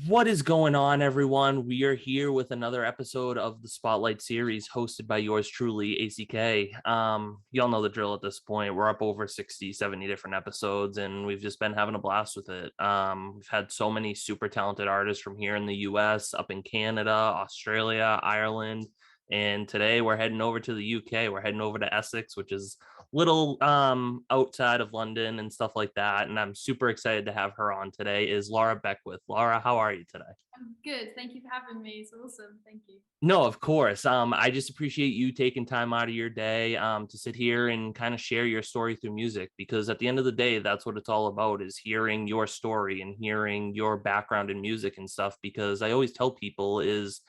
What is going on, everyone? We are here with another episode of the Spotlight series hosted by yours truly, ACK. Y'all know the drill at this point. We're up over 60, 70 different episodes, and we've just been having a blast with it. We've had so many super talented artists from here in the US, up in Canada, Australia, Ireland, and today we're heading over to the UK. We're heading over to Essex, which is little outside of London and stuff like that. And I'm super excited to have her on today is Laura Beckwith. Laura, how are you today? I'm good. Thank you for having me. It's awesome. Thank you. No, of course. I just appreciate you taking time out of your day to sit here and kind of share your story through music, because at the end of the day, that's what it's all about, is hearing your story and hearing your background in music and stuff. Because I always tell people is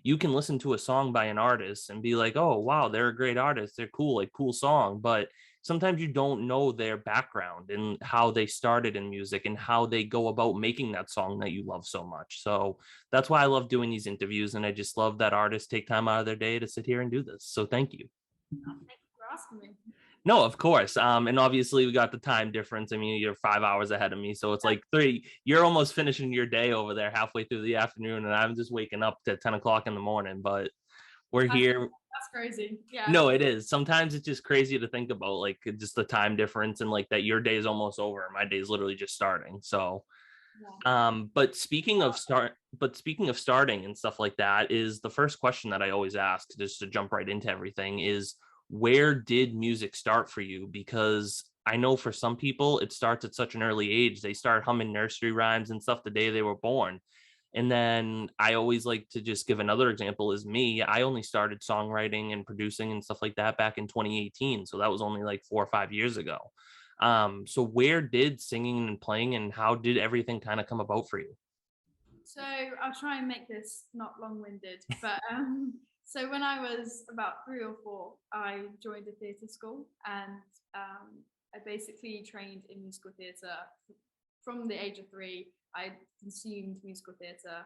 you can listen to a song by an artist and be like, oh, wow, they're a great artist. They're cool, like cool song. But sometimes you don't know their background and how they started in music and how they go about making that song that you love so much. So that's why I love doing these interviews. And I just love that artists take time out of their day to sit here and do this. So thank you. Oh, thank you for asking me. No, of course. And obviously we got the time difference. I mean, you're 5 hours ahead of me. So it's like you're almost finishing your day over there halfway through the afternoon. And I'm just waking up to 10 o'clock in the morning, but we're That's, here. that's crazy. Yeah. No, it is. Sometimes it's just crazy to think about, like just the time difference and like that your day is almost over. My day is literally just starting. So Yeah. but speaking of starting and stuff like that, is the first question that I always ask, just to jump right into everything, is where did music start for you? Because I know for some people it starts at such an early age. They start humming nursery rhymes and stuff the day they were born. And then I always like to just give another example is me. I only started songwriting and producing and stuff like that back in 2018. So that was only like 4 or 5 years ago. So where did singing and playing and how did everything kind of come about for you? So I'll try and make this not long-winded, but so when I was about 3 or 4, I joined a theatre school, and I basically trained in musical theatre from the age of 3. I consumed musical theatre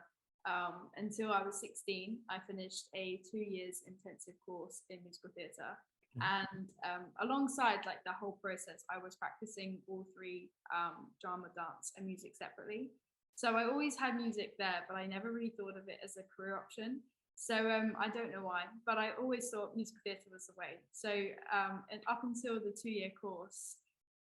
until I was 16. I finished a 2 years intensive course in musical theatre. And alongside like the whole process, I was practicing all three, drama, dance, and music separately. So I always had music there, but I never really thought of it as a career option. So I don't know why, but I always thought musical theatre was the way. So and up until the 2 year course,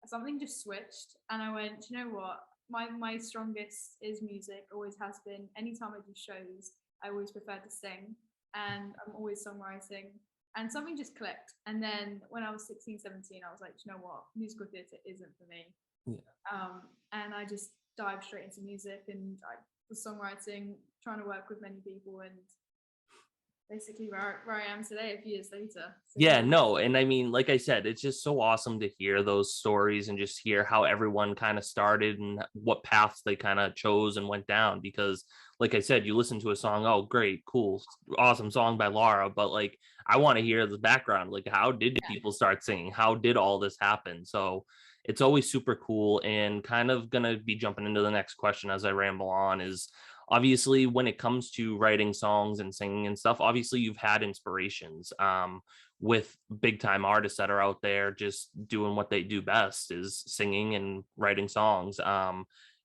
something just switched, and I went, you know what? My strongest is music, always has been. Anytime I do shows, I always prefer to sing, and I'm always songwriting. And something just clicked. And then when I was 16, 17, I was like, you know what? Musical theatre isn't for me. Yeah. And I just dived straight into music, and I was songwriting, trying to work with many people, and basically where I am today, a few years later. So Yeah, yeah. no. And I mean, like I said, it's just so awesome to hear those stories and just hear how everyone kind of started and what paths they kind of chose and went down. Because, like I said, you listen to a song, oh, great, cool, awesome song by Laura. But like, I want to hear the background. Like, how did people start singing? How did all this happen? So it's always super cool. And kind of going to be jumping into the next question as I ramble on is obviously when it comes to writing songs and singing and stuff, obviously you've had inspirations. With big time artists that are out there just doing what they do best is singing and writing songs.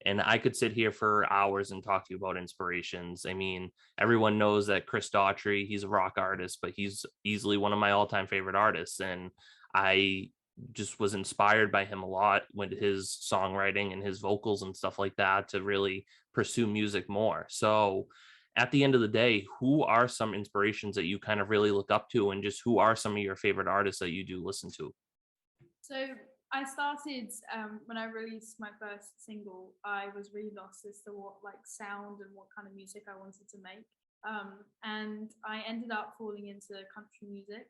And I could sit here for hours and talk to you about inspirations. I mean, everyone knows that Chris Daughtry, he's a rock artist, but he's easily one of my all-time favorite artists. And I just was inspired by him a lot with his songwriting and his vocals and stuff like that to really pursue music more. So at the end of the day, who are some inspirations that you kind of really look up to, and just who are some of your favorite artists that you do listen to? So I started when I released my first single. I was really lost as to what like sound and what kind of music I wanted to make, and I ended up falling into country music.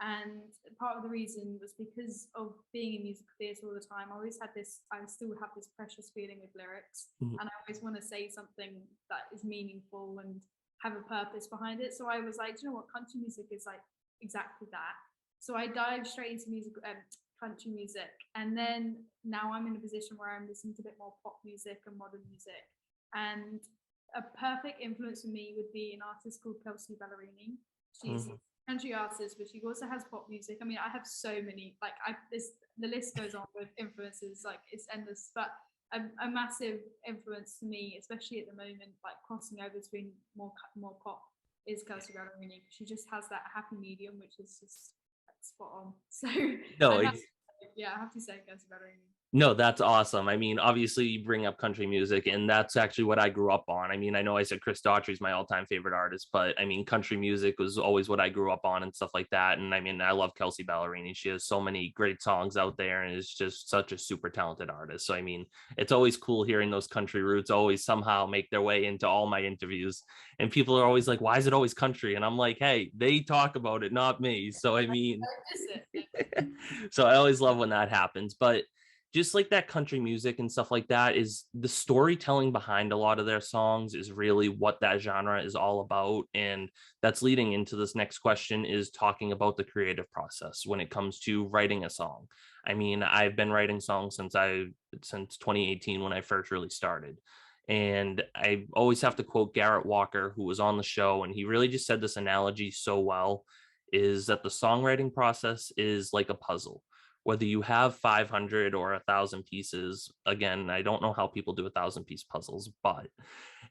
And part of the reason was because of being in musical theatre all the time. I always had this. I still have this precious feeling with lyrics, Mhm. and I always want to say something that is meaningful and have a purpose behind it. So I was like, you know what, country music is like exactly that. So I dived straight into country music, and then now I'm in a position where I'm listening to a bit more pop music and modern music. And a perfect influence for me would be an artist called Kelsey Ballerini. She's a Mhm. country artist, but she also has pop music. I mean, I have so many, like I this the list goes on with influences, like it's endless. But a massive influence to me, especially at the moment, like crossing over between more pop, is Kelsey Ballerini. She just has that happy medium, which is just like, spot on. So No, I have, yeah, I have to say Kelsey Ballerini. No, that's awesome. I mean, obviously, you bring up country music, and that's actually what I grew up on. I mean, I know I said Chris Daughtry's my all-time favorite artist, but I mean, country music was always what I grew up on and stuff like that. And I mean, I love Kelsey Ballerini. She has so many great songs out there, and is just such a super talented artist. So I mean, it's always cool hearing those country roots always somehow make their way into all my interviews. And people are always like, "Why is it always country?" And I'm like, "Hey, they talk about it, not me." So I mean, so I always love when that happens, but just like that country music and stuff like that is the storytelling behind a lot of their songs is really what that genre is all about. And that's leading into this next question, is talking about the creative process when it comes to writing a song. I mean, I've been writing songs since 2018 when I first really started. And I always have to quote Garrett Walker, who was on the show, and he really just said this analogy so well, is that the songwriting process is like a puzzle. Whether you have 500 or 1,000 pieces, again, I don't know how people do 1,000-piece puzzles, but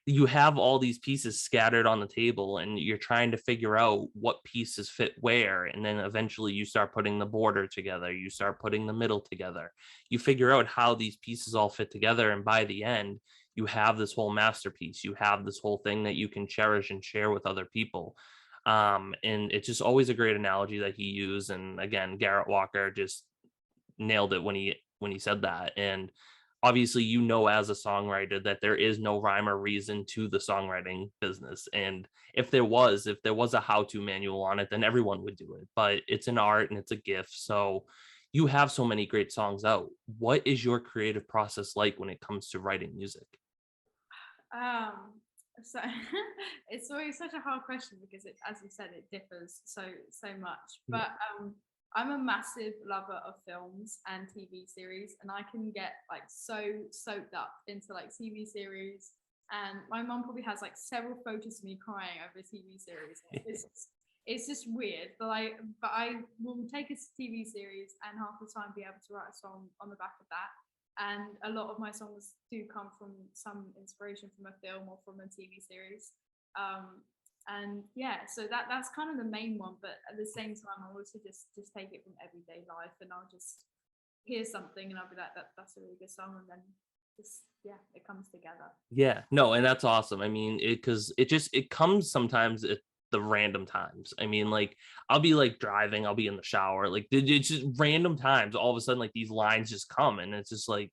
you have all these pieces scattered on the table and you're trying to figure out what pieces fit where. And then eventually you start putting the border together, you start putting the middle together, you figure out how these pieces all fit together. And by the end, you have this whole masterpiece. You have this whole thing that you can cherish and share with other people. And it's just always a great analogy that he used. And again, Garrett Walker just nailed it when he said that. And obviously, you know, as a songwriter, that there is no rhyme or reason to the songwriting business. And if there was a how-to manual on it, then everyone would do it. But it's an art and it's a gift. So you have so many great songs out. What is your creative process like when it comes to writing music? Um, so it's always such a hard question because it, as you said, it differs so much. But I'm a massive lover of films and TV series, and I can get like so soaked up into like TV series. And my mom probably has like several photos of me crying over a TV series. It's just weird, but I will take a TV series and half the time be able to write a song on the back of that. And a lot of my songs do come from some inspiration from a film or from a TV series. And yeah, so that's kind of the main one. But at the same time, I also just take it from everyday life, and I'll just hear something and I'll be like, that's a really good song, and then just yeah, it comes together. Yeah, no, and that's awesome. I mean, because it comes sometimes at the random times. I mean, like I'll be like driving, I'll be in the shower, like it's just random times. All of a sudden, like these lines just come, and it's just like,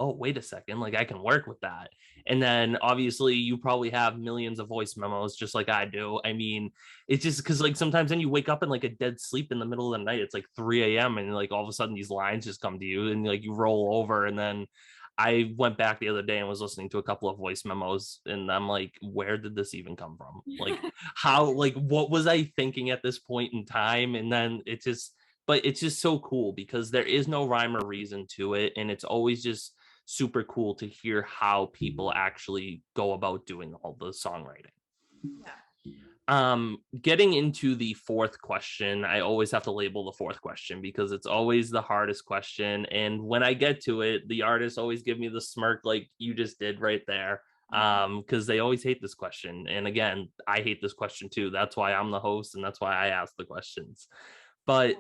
oh, wait a second, like I can work with that. And then obviously, you probably have millions of voice memos, just like I do. I mean, it's just because like sometimes then you wake up in like a dead sleep in the middle of the night. It's like 3 a.m. and like all of a sudden these lines just come to you, and like you roll over, and then I went back the other day and was listening to a couple of voice memos, and I'm like, where did this even come from? Like, how, like, what was I thinking at this point in time? And then but it's just so cool because there is no rhyme or reason to it. And it's always just super cool to hear how people actually go about doing all the songwriting. Yeah. Getting into the fourth question, I always have to label the fourth question because it's always the hardest question. And when I get to it, the artists always give me the smirk like you just did right there. Because they always hate this question. And again, I hate this question too. That's why I'm the host and that's why I ask the questions. But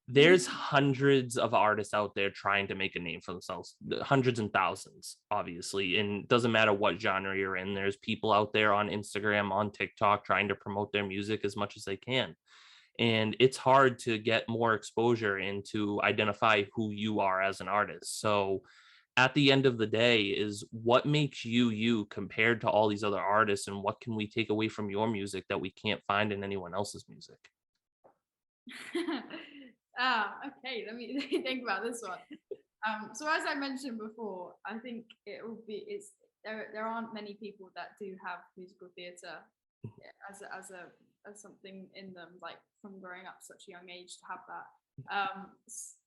there's hundreds of artists out there trying to make a name for themselves, hundreds and thousands, obviously. And it doesn't matter what genre you're in. There's people out there on Instagram, on TikTok, trying to promote their music as much as they can. And it's hard to get more exposure and to identify who you are as an artist. So at the end of the day, is what makes you you compared to all these other artists, and what can we take away from your music that we can't find in anyone else's music? Okay, let me think about this one. So as I mentioned before, I think there aren't many people that do have musical theatre as something in them, like from growing up such a young age to have that.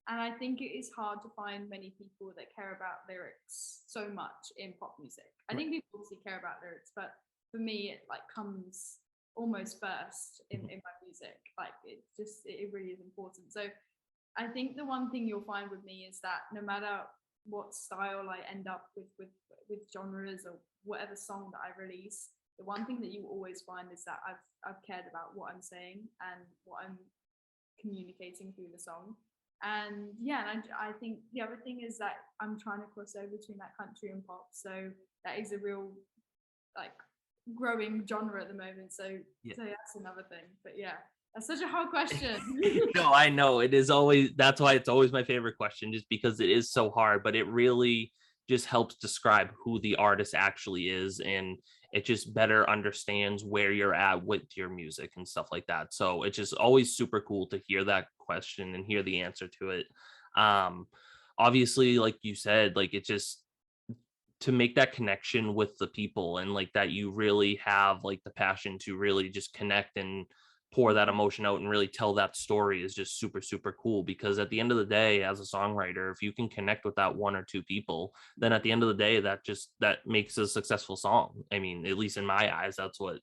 And I think it is hard to find many people that care about lyrics so much in pop music. I think people obviously care about lyrics, but for me, it like comes almost first in my music. Like it really is important. So I think the one thing you'll find with me is that no matter what style I end up with genres or whatever song that I release, the one thing that you always find is that I've cared about what I'm saying and what I'm communicating through the song. And yeah, and I think the other thing is that I'm trying to cross over between that country and pop. So that is a real like growing genre at the moment. So Yeah. so that's another thing. But yeah, that's such a hard question. No, I know it is always, that's why it's always my favorite question, just because it is so hard, but it really just helps describe who the artist actually is, and it just better understands where you're at with your music and stuff like that. So it's just always super cool to hear that question and hear the answer to it. Um, Obviously, like you said, like it just to make that connection with the people, and like that you really have like the passion to really just connect and pour that emotion out and really tell that story is just super super cool. Because at the end of the day, as a songwriter, if you can connect with that one or two people, then at the end of the day, that makes a successful song. I mean, at least in my eyes, that's what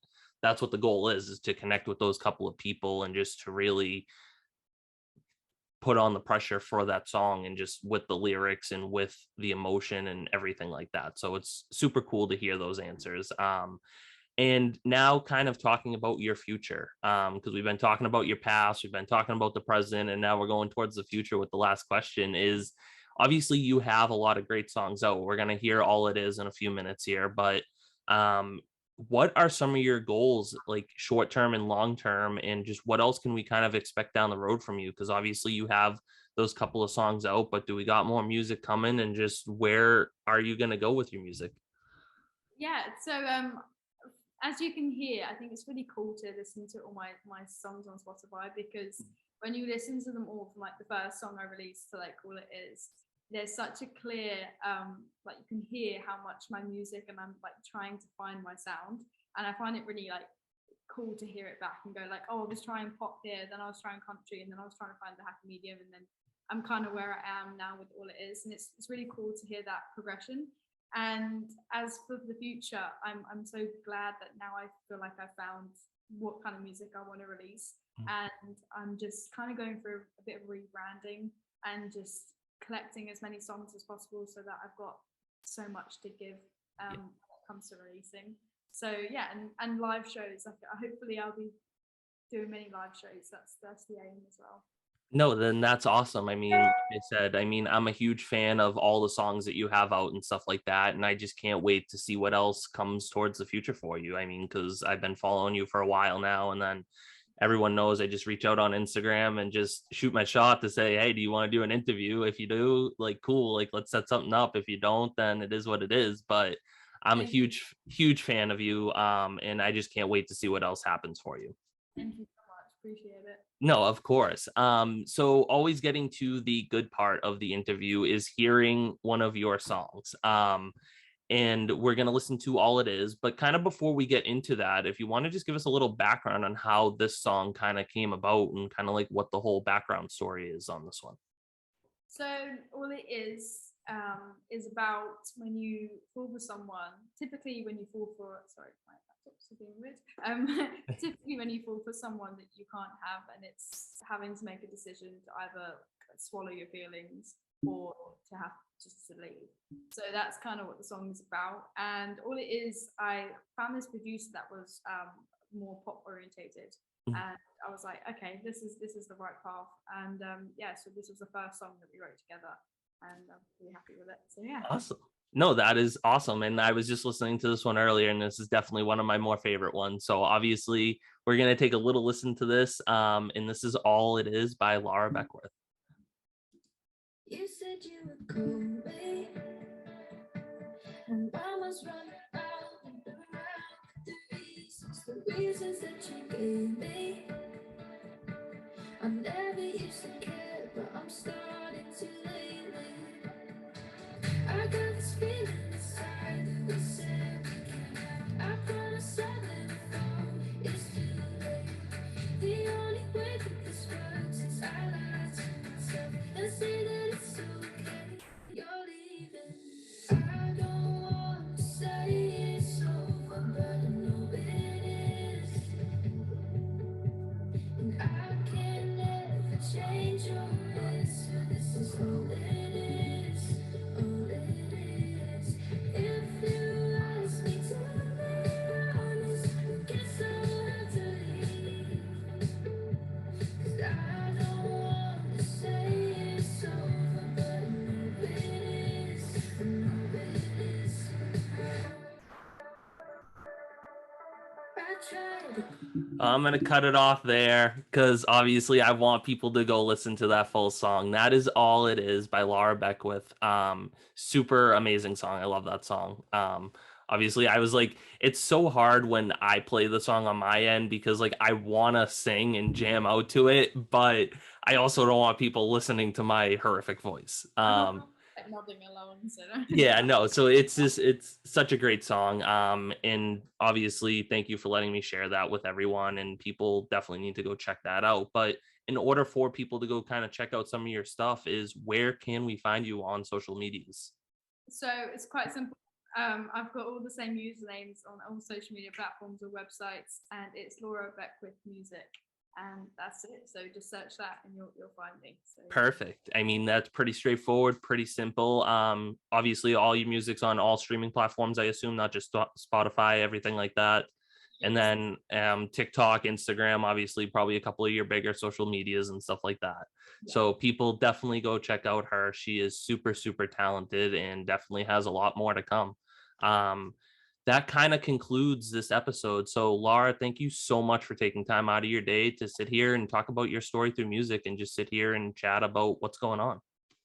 the goal is to connect with those couple of people and just to really put on the pressure for that song, and just with the lyrics and with the emotion and everything like that. So it's super cool to hear those answers. And now kind of talking about your future, because we've been talking about your past, we've been talking about the present, and now we're going towards the future with the last question is, obviously you have a lot of great songs out. We're going to hear All It Is in a few minutes here, but um, what are some of your goals, like short term and long term, and just what else can we kind of expect down the road from you? Because obviously you have those couple of songs out, but do we got more music coming, and just where are you going to go with your music? Yeah, so as you can hear, I think it's really cool to listen to all my songs on Spotify, because when you listen to them all from like the first song I released to like All It Is, there's such a clear like you can hear how much my music, and I'm like trying to find my sound, and I find it really like cool to hear it back and go like, oh, I was trying pop here, then I was trying country, and then I was trying to find the happy medium, and then I'm kind of where I am now with All It Is, and it's really cool to hear that progression. And as for the future, I'm so glad that now I feel like I found what kind of music I want to release, and I'm just kind of going through a bit of rebranding and just collecting as many songs as possible so that I've got so much to give when it comes to releasing. So yeah, and live shows. Hopefully, I'll be doing many live shows. That's the aim as well. No, then that's awesome. I mean, like I said, I mean, I'm a huge fan of all the songs that you have out and stuff like that. And I just can't wait to see what else comes towards the future for you. I mean, because I've been following you for a while now. And then everyone knows I just reach out on Instagram and just shoot my shot to say, hey, do you want to do an interview? If you do, like, cool, like, let's set something up. If you don't, then it is what it is. But I'm a Thank you. huge, huge fan of you. And I just can't wait to see what else happens for you. Thank you so much. Appreciate it. No, of course. So always getting to the good part of the interview is hearing one of your songs. And we're going to listen to All It Is. But kind of before we get into that, if you want to just give us a little background on how this song kind of came about, and kind of like what the whole background story is on this one. So all it is about when you fall for someone. Typically, when you fall for sorry, my laptop's being weird. Typically, when you fall for someone that you can't have, and it's having to make a decision to either swallow your feelings or to have just to leave. So that's kind of what the song is about. And all it is, I found this producer that was more pop orientated, and I was like, okay, this is the right path. And yeah, so this was the first song that we wrote together, and I'm really happy with it. So yeah. Awesome. No, that is awesome. And I was just listening to this one earlier, and this is definitely one of my more favorite ones. So obviously, we're going to take a little listen to this. And this is All It Is by Laura Beckwith. You said you would call me, and I must run around and around the reasons that you gave me. I never used to care, but I'm starting to lately. I got this feeling inside that said we can have. I promise I never fall. It's too late. The only way that this works is I lie to myself and say that it's okay. You're leaving. I don't want to say it's over, but I know it is. And I can never change your ways, so this is all it is. I'm going to cut it off there because obviously I want people to go listen to that full song. That is All It Is by Laura Beckwith. Super amazing song. I love that song. Obviously I was like, it's so hard when I play the song on my end because like I want to sing and jam out to it, but I also don't want people listening to my horrific voice. Like nodding along, so Yeah, no, so it's such a great song, and obviously thank you for letting me share that with everyone, and people definitely need to go check that out. But in order for people to go kind of check out some of your stuff, is where can we find you on social medias? So it's quite simple. I've got all the same usernames on all social media platforms or websites, and it's Laura Beckwith Music, and that's it. So just search that, and you'll find me. So, Perfect. I mean, that's pretty straightforward, pretty simple. Obviously all your music's on all streaming platforms, I assume, not just Spotify, everything like that. And yes. then TikTok, Instagram, obviously probably a couple of your bigger social medias and stuff like that. Yeah. So people definitely go check out her. She is super, super talented and definitely has a lot more to come. That kind of concludes this episode. So Laura, thank you so much for taking time out of your day to sit here and talk about your story through music and just sit here and chat about what's going on.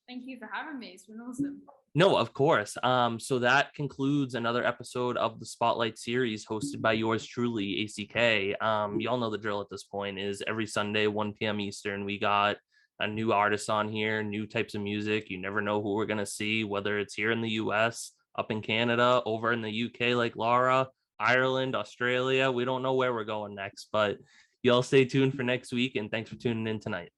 Thank you for having me. It's been awesome. No, of course. So that concludes another episode of the Spotlight series hosted by yours truly, ACK. Y'all know the drill at this point is every Sunday, 1 p.m. Eastern, we got a new artist on here, new types of music. You never know who we're going to see, whether it's here in the US, up in Canada, over in the UK like Laura, Ireland, Australia. We don't know where we're going next, but y'all stay tuned for next week. And thanks for tuning in tonight.